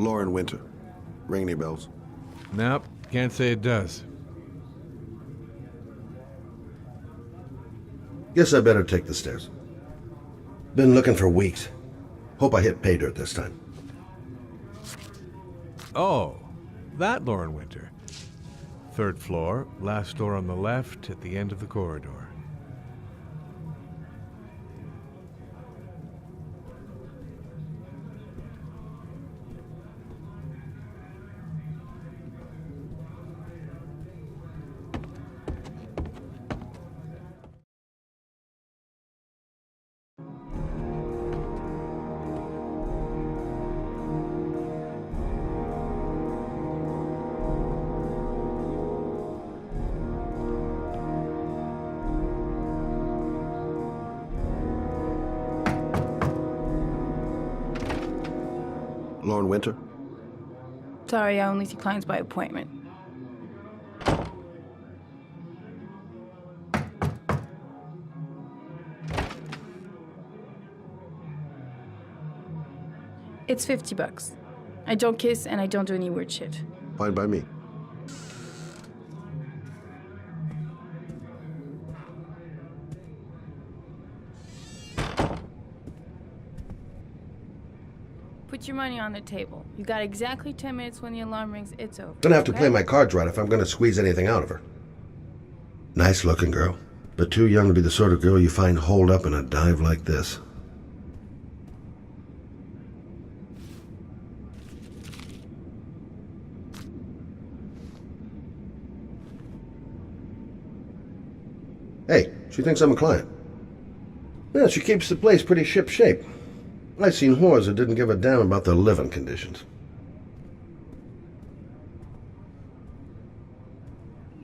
Lauren Winter. Ring any bells? Nope, can't say it does. Guess I better take the stairs. Been looking for weeks. Hope I hit pay dirt this time. Oh, that Lauren Winter. 3rd floor, last door on the left at the end of the corridor. Lauren Winter? Sorry, I only see clients by appointment. It's $50. I don't kiss and I don't do any weird shit. Fine by me. Put your money on the table. You got exactly 10 minutes. When the alarm rings, it's over. Gonna have to okay? play my cards right if I'm gonna squeeze anything out of her. Nice looking girl, but too young to be the sort of girl you find holed up in a dive like this. Hey, she thinks I'm a client. Yeah, she keeps the place pretty ship-shape. I've seen whores that didn't give a damn about their living conditions.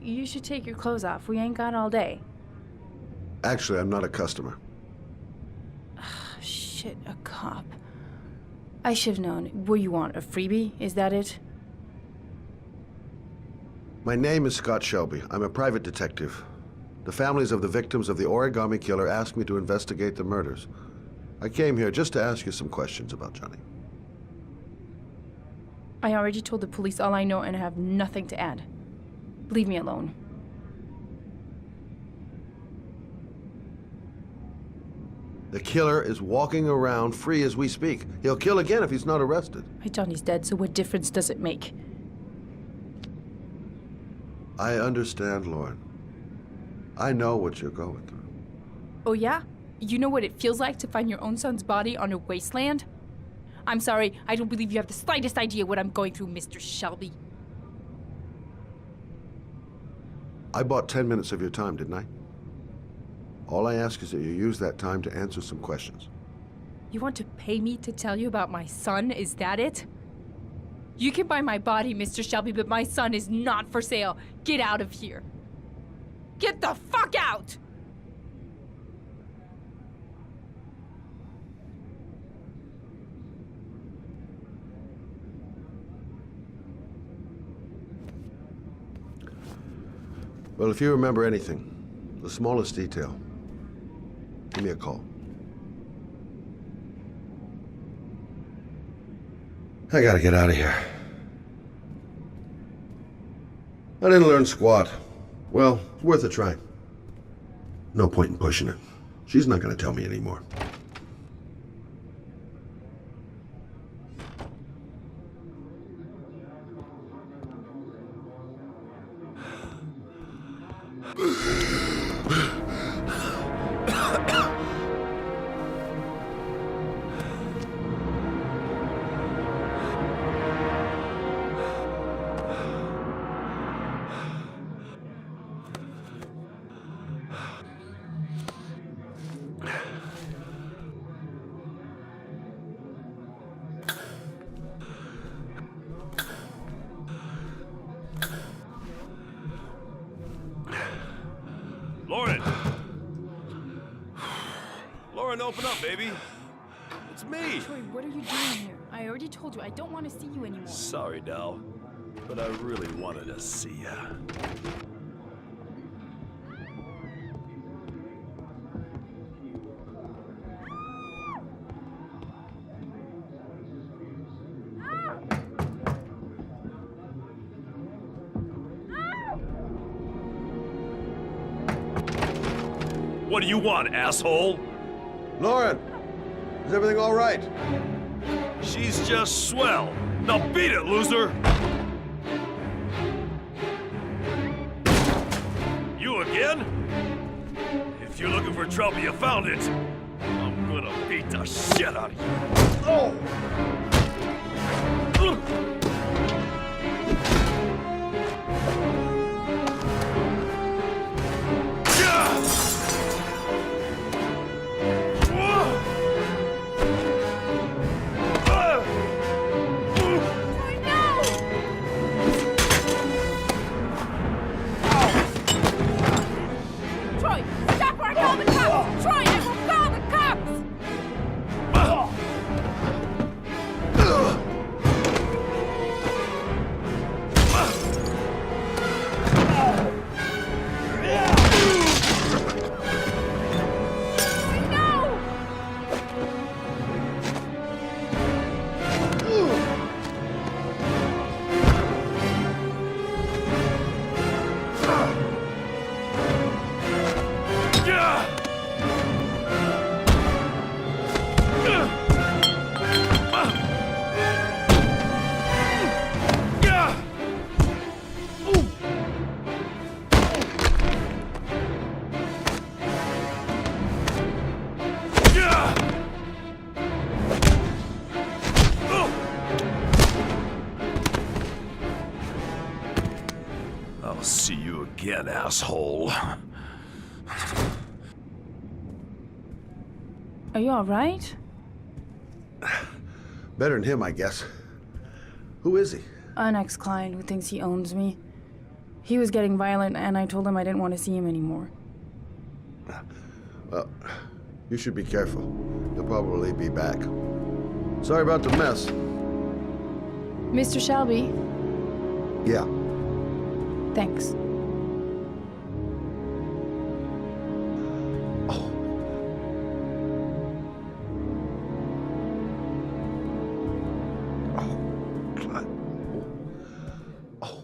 You should take your clothes off. We ain't got all day. Actually, I'm not a customer. Shit, a cop. I should've known. What you want, a freebie? Is that it? My name is Scott Shelby. I'm a private detective. The families of the victims of the origami killer asked me to investigate the murders. I came here just to ask you some questions about Johnny. I already told the police all I know and I have nothing to add. Leave me alone. The killer is walking around free as we speak. He'll kill again if he's not arrested. My Johnny's dead, so what difference does it make? I understand, Lauren. I know what you're going through. Oh yeah? You know what it feels like to find your own son's body on a wasteland? I'm sorry, I don't believe you have the slightest idea what I'm going through, Mr. Shelby. I bought 10 minutes of your time, didn't I? All I ask is that you use that time to answer some questions. You want to pay me to tell you about my son? Is that it? You can buy my body, Mr. Shelby, but my son is not for sale. Get out of here. Get the fuck out! Well, if you remember anything, the smallest detail, give me a call. I gotta get out of here. I didn't learn squat. Well, it's worth a try. No point in pushing it. She's not gonna tell me anymore. Lauren! Lauren, open up, baby. It's me. Troy, what are you doing here? I already told you I don't want to see you anymore. Sorry, Dal, but I really wanted to see ya. What do you want, asshole? Lauren, is everything all right? She's just swell. Now beat it, loser! You again? If you're looking for trouble, you found it. I'm gonna beat the shit out of you. Oh! Troy, stop or I call the cops! Troy, I will call the cops! I'll see you again, asshole. Are you alright? Better than him, I guess. Who is he? An ex-client who thinks he owns me. He was getting violent, and I told him I didn't want to see him anymore. Well, you should be careful. He'll probably be back. Sorry about the mess. Mr. Shelby, Yeah. thanks. Oh. Oh, God. Oh.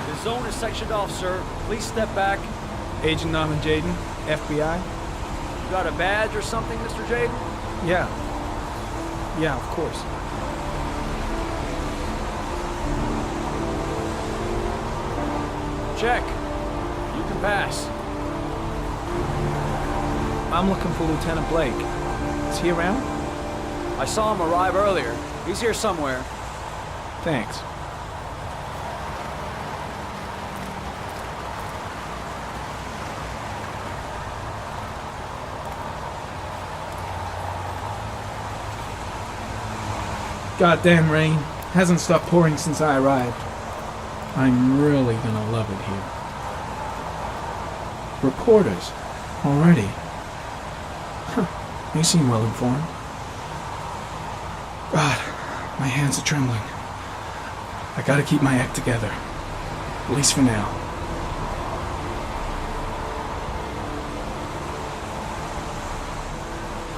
The zone is sectioned off, sir. Please step back. Agent Norman Jaden, FBI? You got a badge or something, Mr. Jaden? Yeah. Yeah, of course. Check. You can pass. I'm looking for Lieutenant Blake. Is he around? I saw him arrive earlier. He's here somewhere. Thanks. Goddamn rain. Hasn't stopped pouring since I arrived. I'm really gonna love it here. Reporters. Already. Huh. They seem well informed. God, my hands are trembling. I gotta keep my act together. At least for now.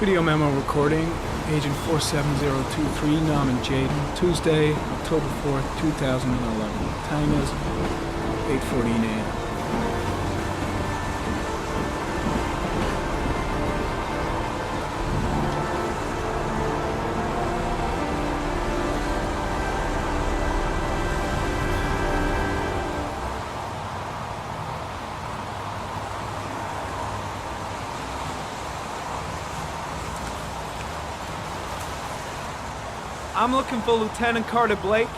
Video memo recording. Agent 47023, Norman Jaden, Tuesday, October 4th, 2011. Time is 8:14 a.m. I'm looking for Lieutenant Carter Blake.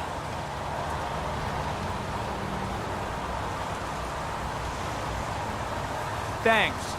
Thanks.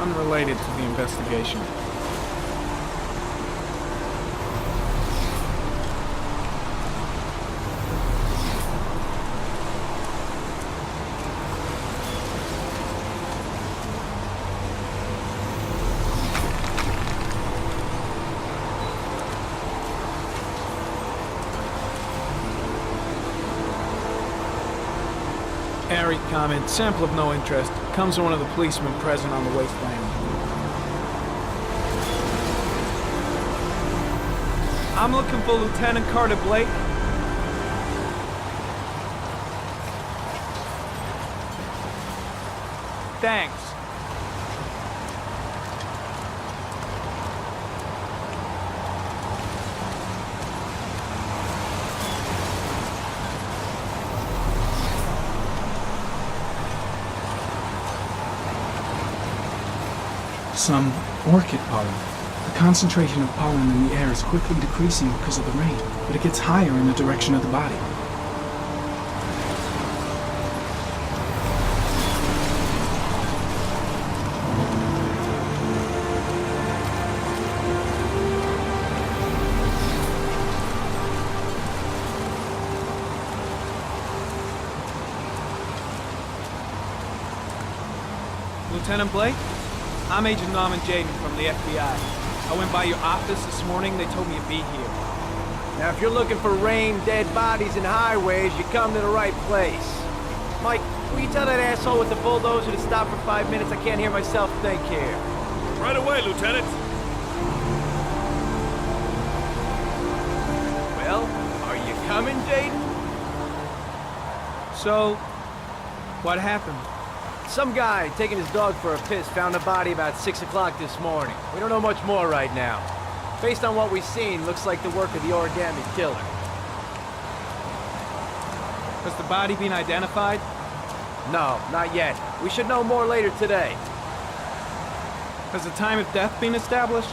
Unrelated to the investigation. Airy comment, sample of no interest. Comes from one of the policemen present on the wasteland. I'm looking for Lieutenant Carter Blake. Thanks. Some orchid pollen. The concentration of pollen in the air is quickly decreasing because of the rain, but it gets higher in the direction of the body. Lieutenant Blake? I'm Agent Norman Jaden from the FBI. I went by your office this morning. They told me you'd be here. Now, if you're looking for rain, dead bodies, and highways, you come to the right place. Mike, will you tell that asshole with the bulldozer to stop for 5 minutes? I can't hear myself think here. Right away, Lieutenant. Well, are you coming, Jaden? So, what happened? Some guy taking his dog for a piss found a body about 6 o'clock this morning. We don't know much more right now. Based on what we've seen, looks like the work of the origami killer. Has the body been identified? No, not yet. We should know more later today. Has the time of death been established?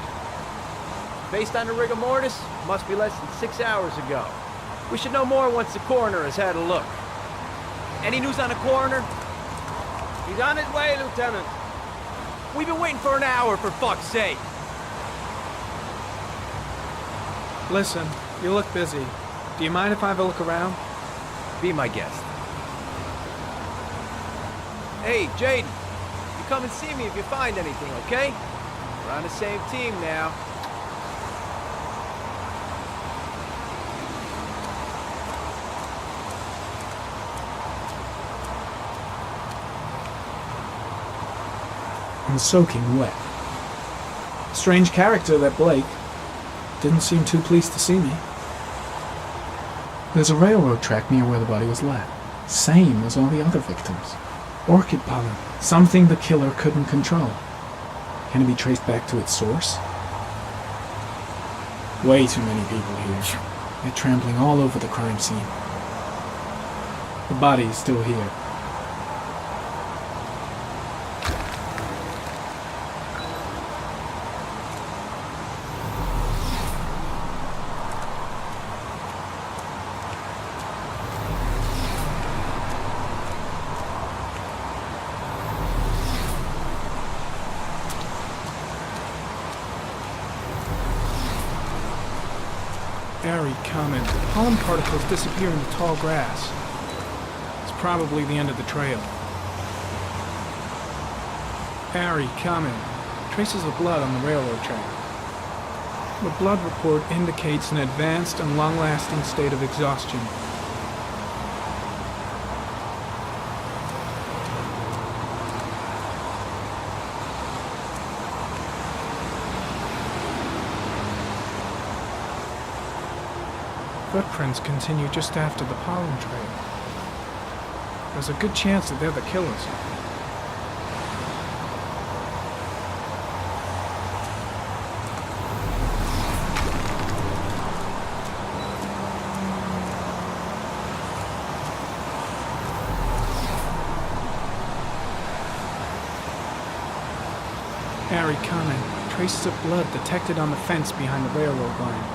Based on the rigor mortis, must be less than 6 hours ago. We should know more once the coroner has had a look. Any news on the coroner? He's on his way, Lieutenant. We've been waiting for an hour, for fuck's sake. Listen, you look busy. Do you mind if I have a look around? Be my guest. Hey, Jaden. You come and see me if you find anything, okay? We're on the same team now. I'm soaking wet. Strange character, that Blake. Didn't seem too pleased to see me. There's a railroad track near where the body was left. Same as all the other victims. Orchid pollen. Something the killer couldn't control. Can it be traced back to its source? Way too many people here. They're trampling all over the crime scene. The body is still here. Airy comment. Pollen particles disappear in the tall grass. It's probably the end of the trail. Airy comment. Traces of blood on the railroad track. The blood report indicates an advanced and long-lasting state of exhaustion. Footprints continue just after the pollen trail. There's a good chance that they're the killers. Harry comment. Traces of blood detected on the fence behind the railroad line.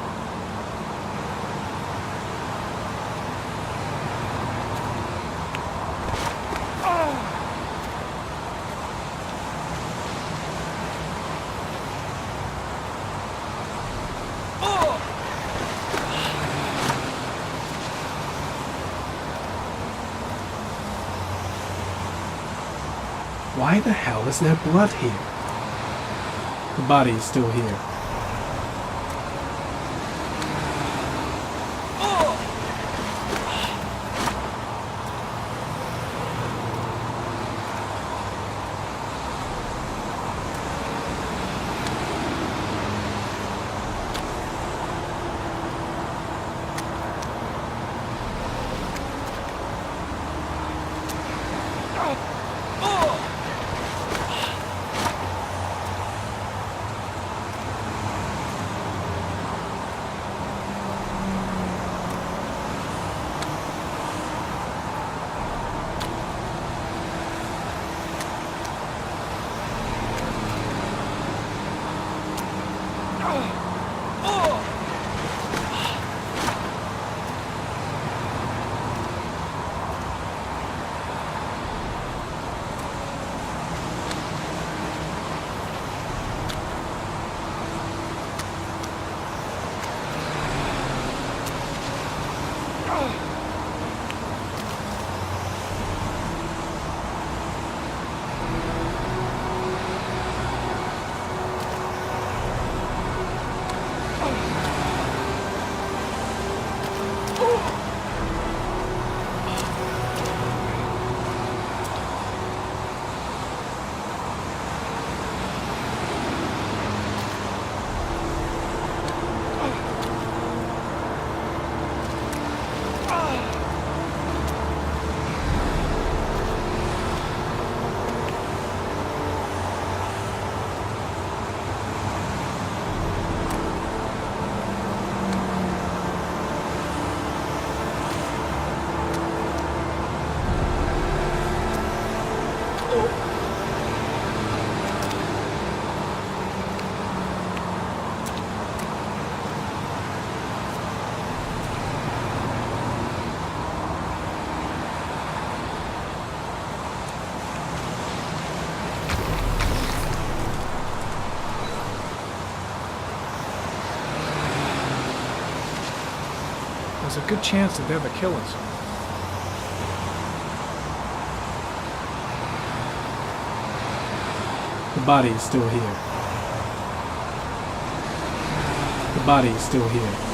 Why the hell is there blood here? The body is still here. There's a good chance that they're the killers. The body is still here. The body is still here.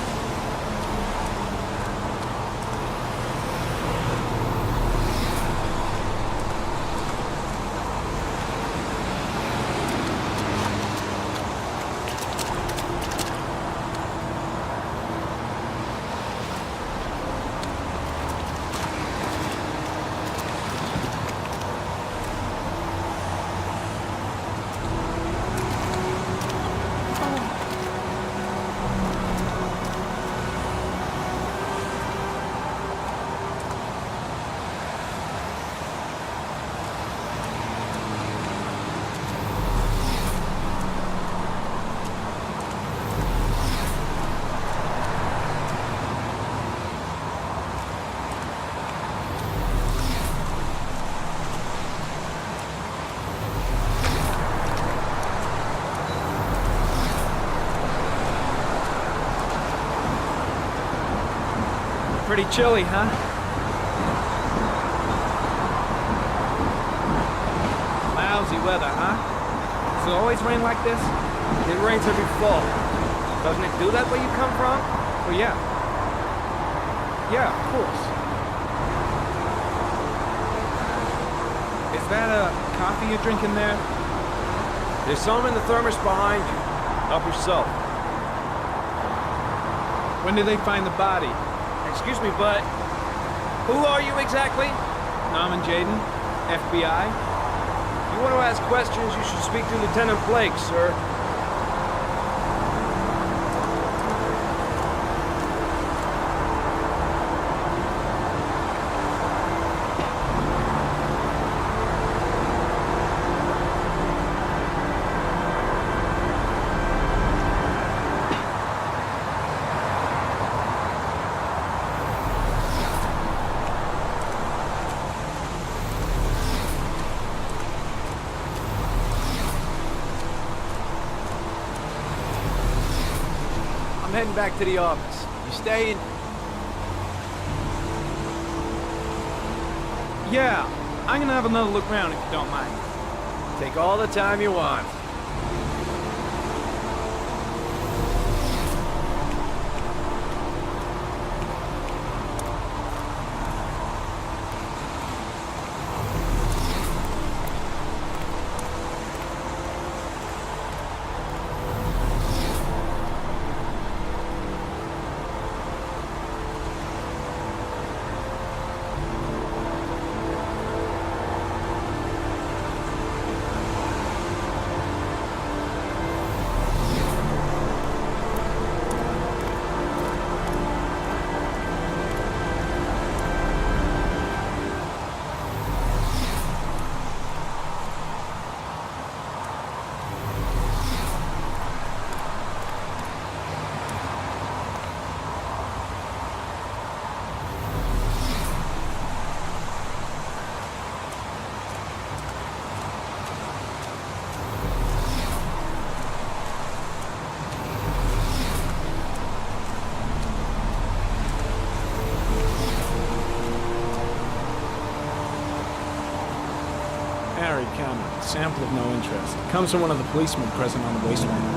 Pretty chilly, huh? Lousy weather, huh? Does it always rain like this? It rains every fall. Doesn't it do that where you come from? Well, yeah. Yeah, of course. Is that a coffee you're drinking there? There's some in the thermos behind you. Help yourself. When did they find the body? Excuse me, but who are you exactly? Norman Jaden, FBI. If you want to ask questions, you should speak to Lieutenant Blake, sir. I'm heading back to the office. You staying? Yeah, I'm gonna have another look around if you don't mind. Take all the time you want. Harry Cameron, sample of no interest. Comes from one of the policemen present on the wasteland.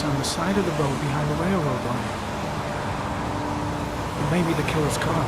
On the side of the road behind the railroad line. It may be the killer's car.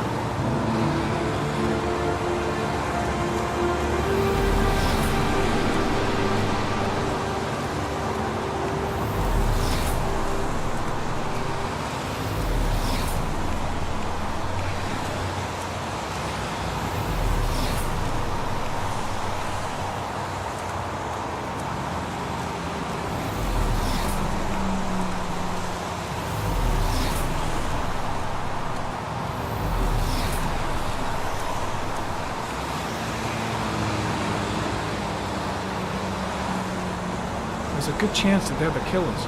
There's a good chance that they're the killers.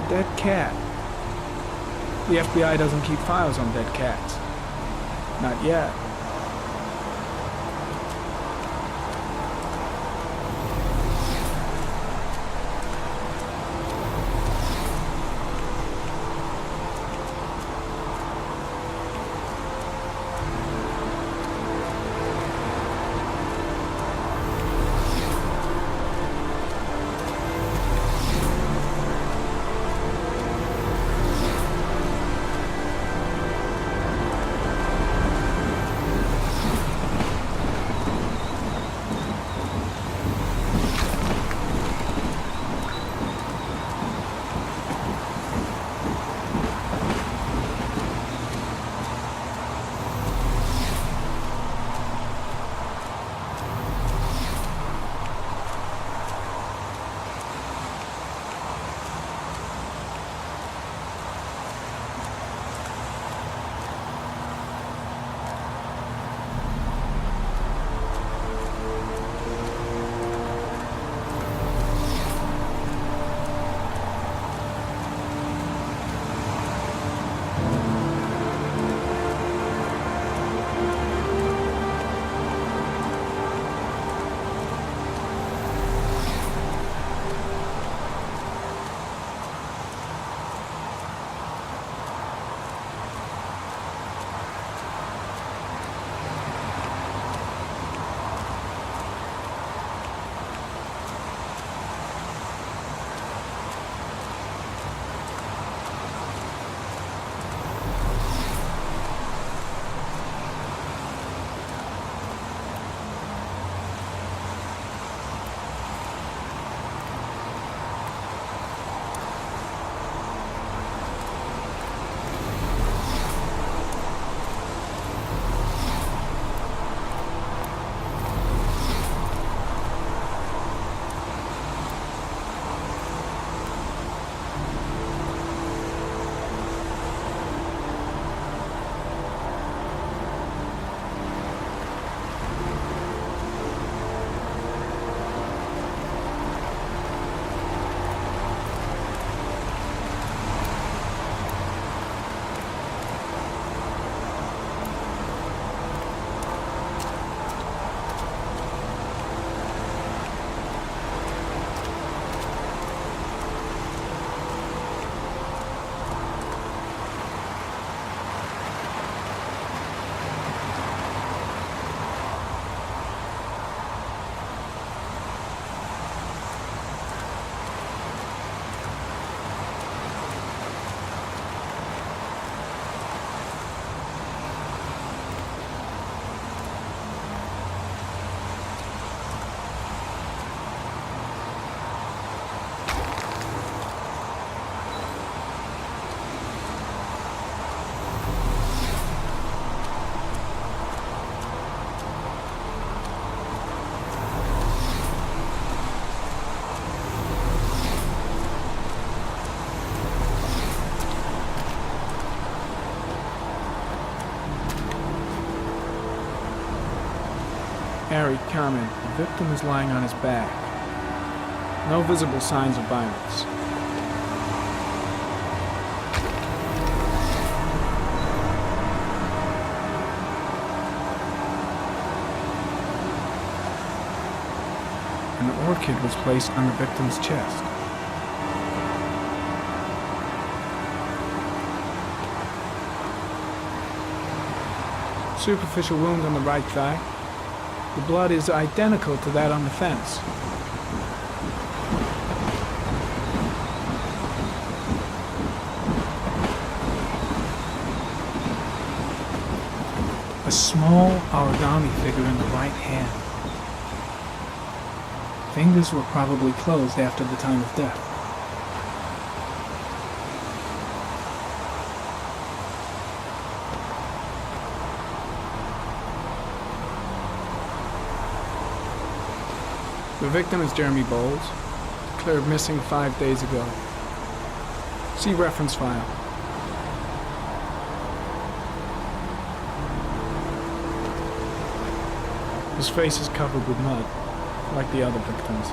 Dead cat. The FBI doesn't keep files on dead cats. Not yet. Harry, comment. The victim is lying on his back. No visible signs of violence. An orchid was placed on the victim's chest. Superficial wound on the right thigh. The blood is identical to that on the fence. A small origami figure in the right hand. Fingers were probably closed after the time of death. The victim is Jeremy Bowles, declared missing 5 days ago. See reference file. His face is covered with mud, like the other victims.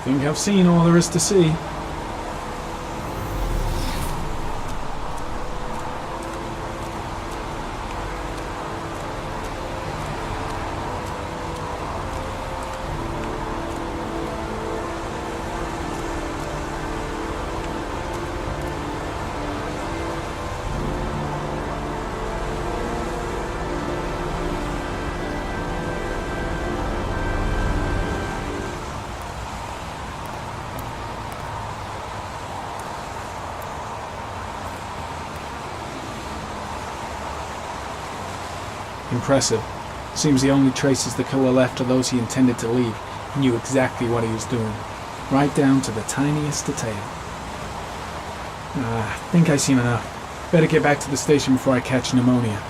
Think I've seen all there is to see. Impressive. Seems the only traces the killer left are those he intended to leave. He knew exactly what he was doing, right down to the tiniest detail. I think I've seen enough. Better get back to the station before I catch pneumonia.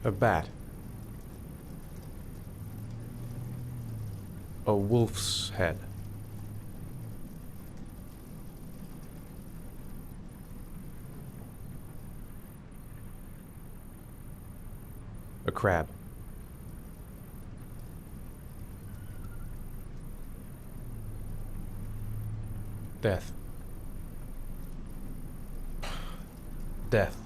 A bat. A wolf's head. A crab. Death. Death.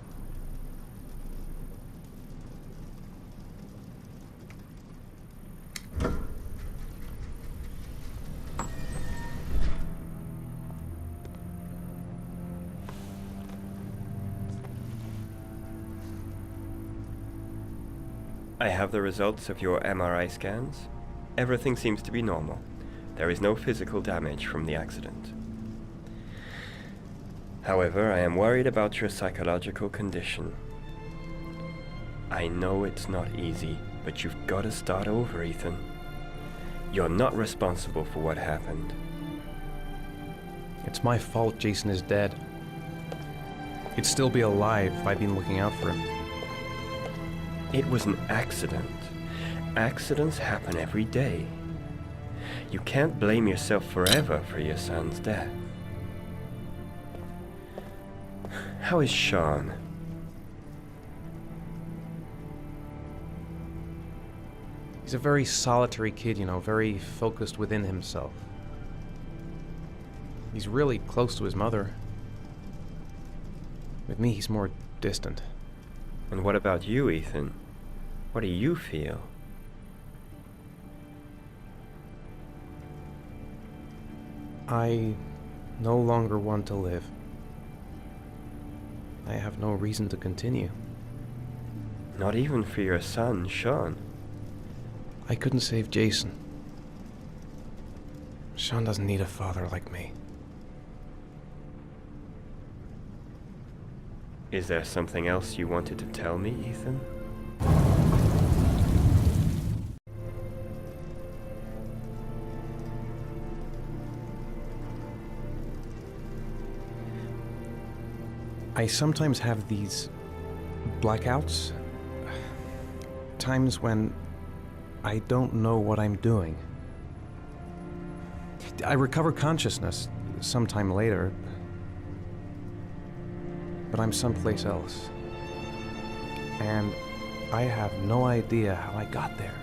I have the results of your MRI scans. Everything seems to be normal. There is no physical damage from the accident. However, I am worried about your psychological condition. I know it's not easy, but you've got to start over, Ethan. You're not responsible for what happened. It's my fault Jason is dead. He'd still be alive if I'd been looking out for him. It was an accident. Accidents happen every day. You can't blame yourself forever for your son's death. How is Sean? He's a very solitary kid, you know, very focused within himself. He's really close to his mother. With me, he's more distant. And what about you, Ethan? What do you feel? I no longer want to live. I have no reason to continue. Not even for your son, Sean. I couldn't save Jason. Sean doesn't need a father like me. Is there something else you wanted to tell me, Ethan? I sometimes have these blackouts. Times when I don't know what I'm doing. I recover consciousness sometime later, but I'm someplace else. And I have no idea how I got there.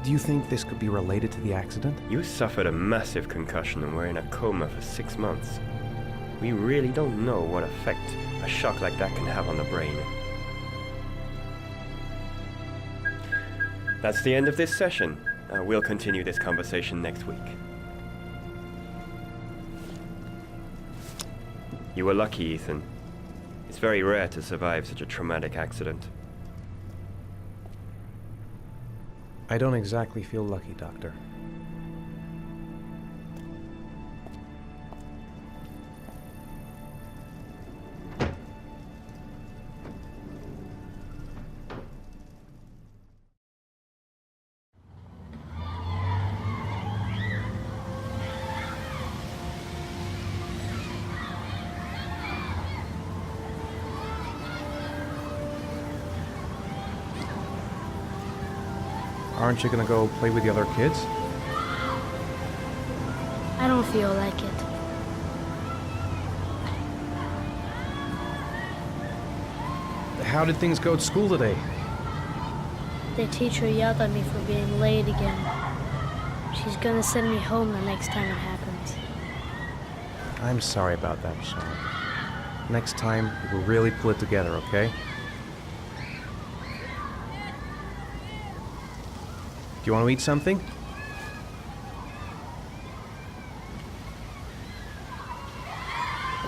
Do you think this could be related to the accident? You suffered a massive concussion and were in a coma for 6 months. We really don't know what effect a shock like that can have on the brain. That's the end of this session. We'll continue this conversation next week. You were lucky, Ethan. It's very rare to survive such a traumatic accident. I don't exactly feel lucky, Doctor. Aren't you gonna go play with the other kids? I don't feel like it. How did things go at school today? The teacher yelled at me for being late again. She's gonna send me home the next time it happens. I'm sorry about that, Sean. Next time, we'll really pull it together, okay? Do you want to eat something?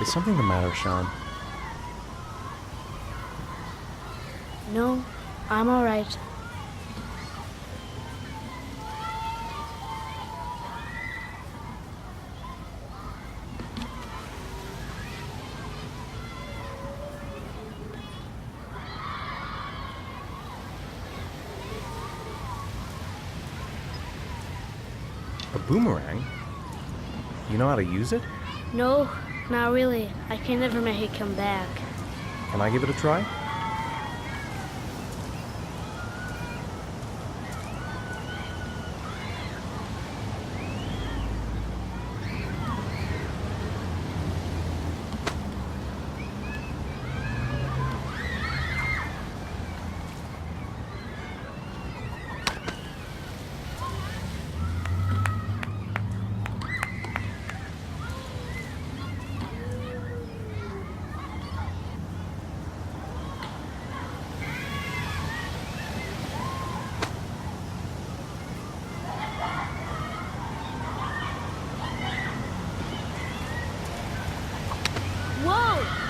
Is something the matter, Sean? No, I'm all right. A boomerang? You know how to use it? No, not really. I can never make it come back. Can I give it a try?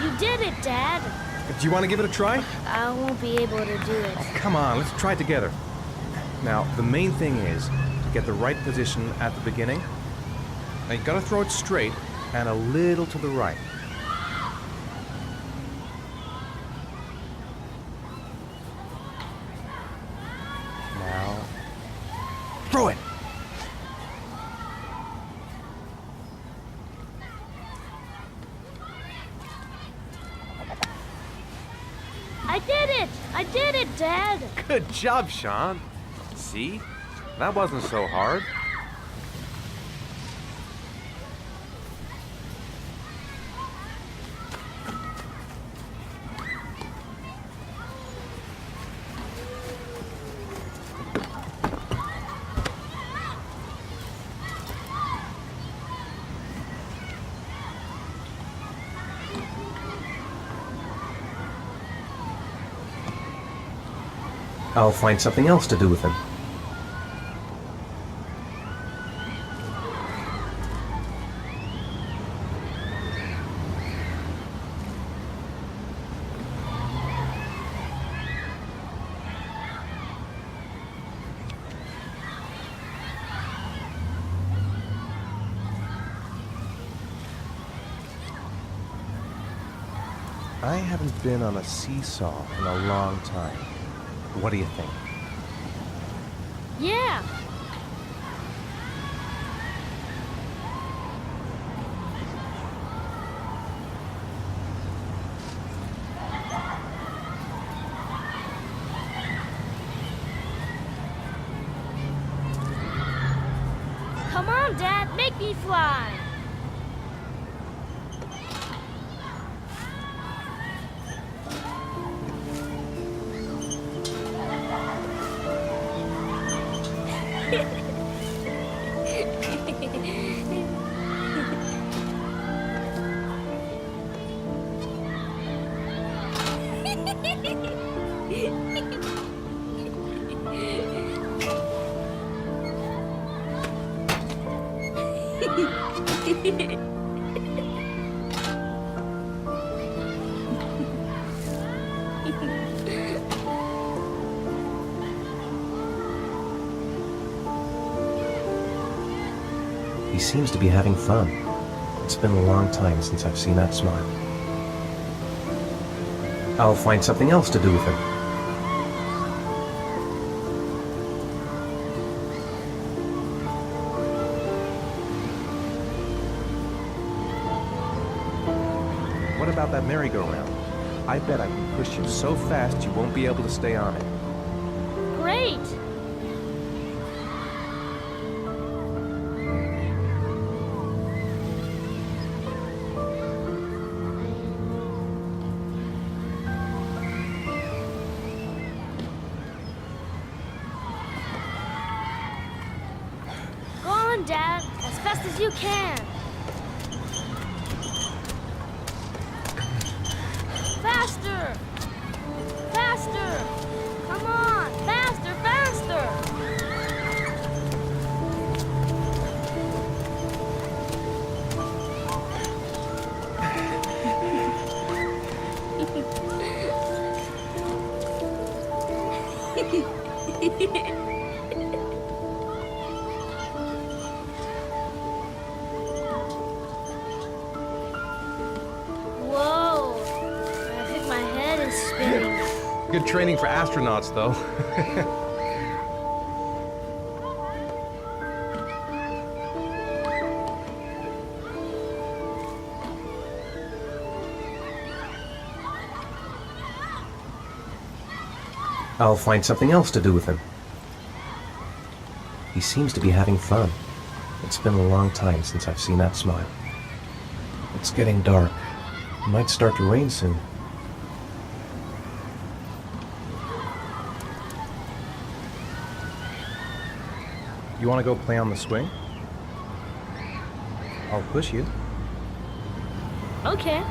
You did it, Dad! Do you want to give it a try? I won't be able to do it. Oh, come on, let's try it together. Now, the main thing is to get the right position at the beginning. Now, you gotta throw it straight and a little to the right. Now, throw it! I did it! I did it, Dad! Good job, Sean. See? That wasn't so hard. I'll find something else to do with him. I haven't been on a seesaw in a long time. What do you think? Yeah! Come on, Dad, make me fly! He seems to be having fun. It's been a long time since I've seen that smile. I'll find something else to do with him. What about that merry-go-round? I bet I can push you so fast you won't be able to stay on it. Great! Go on, Dad, as fast as you can. Faster! Faster! Come on! Faster, faster! Whoa! I think my head is spinning. Good training for astronauts, though. I'll find something else to do with him. He seems to be having fun. It's been a long time since I've seen that smile. It's getting dark. It might start to rain soon. You want to go play on the swing? I'll push you. Okay.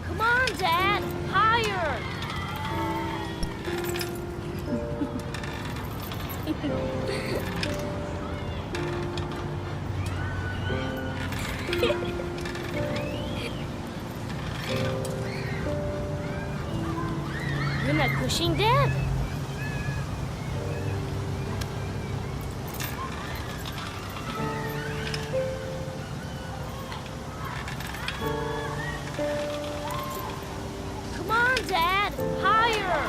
Come on, Dad! Higher! You're not pushing, Dad? Dad, higher!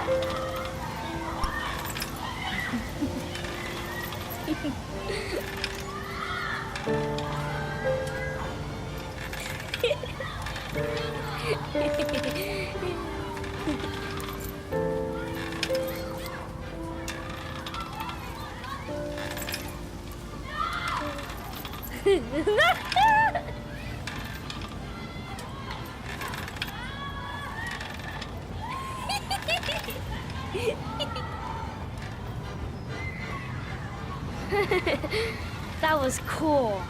That was cool.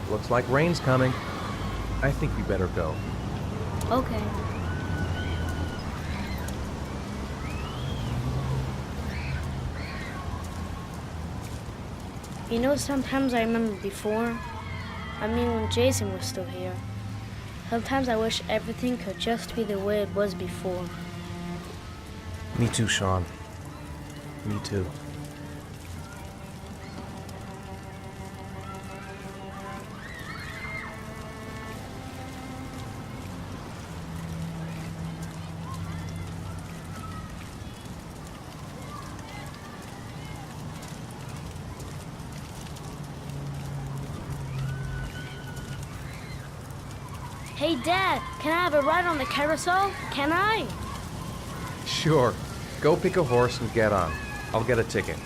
Looks like rain's coming. I think we better go. Okay. You know, sometimes I remember before. I mean, when Jason was still here. Sometimes I wish everything could just be the way it was before. Me too, Sean. Me too. Hey, Dad, can I have a ride on the carousel? Can I? Sure. Go pick a horse and get on. I'll get a ticket.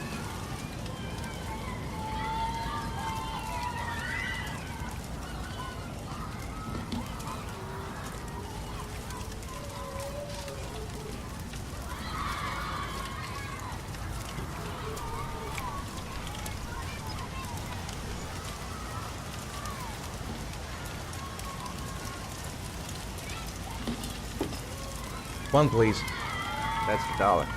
One, please. That's the dollar.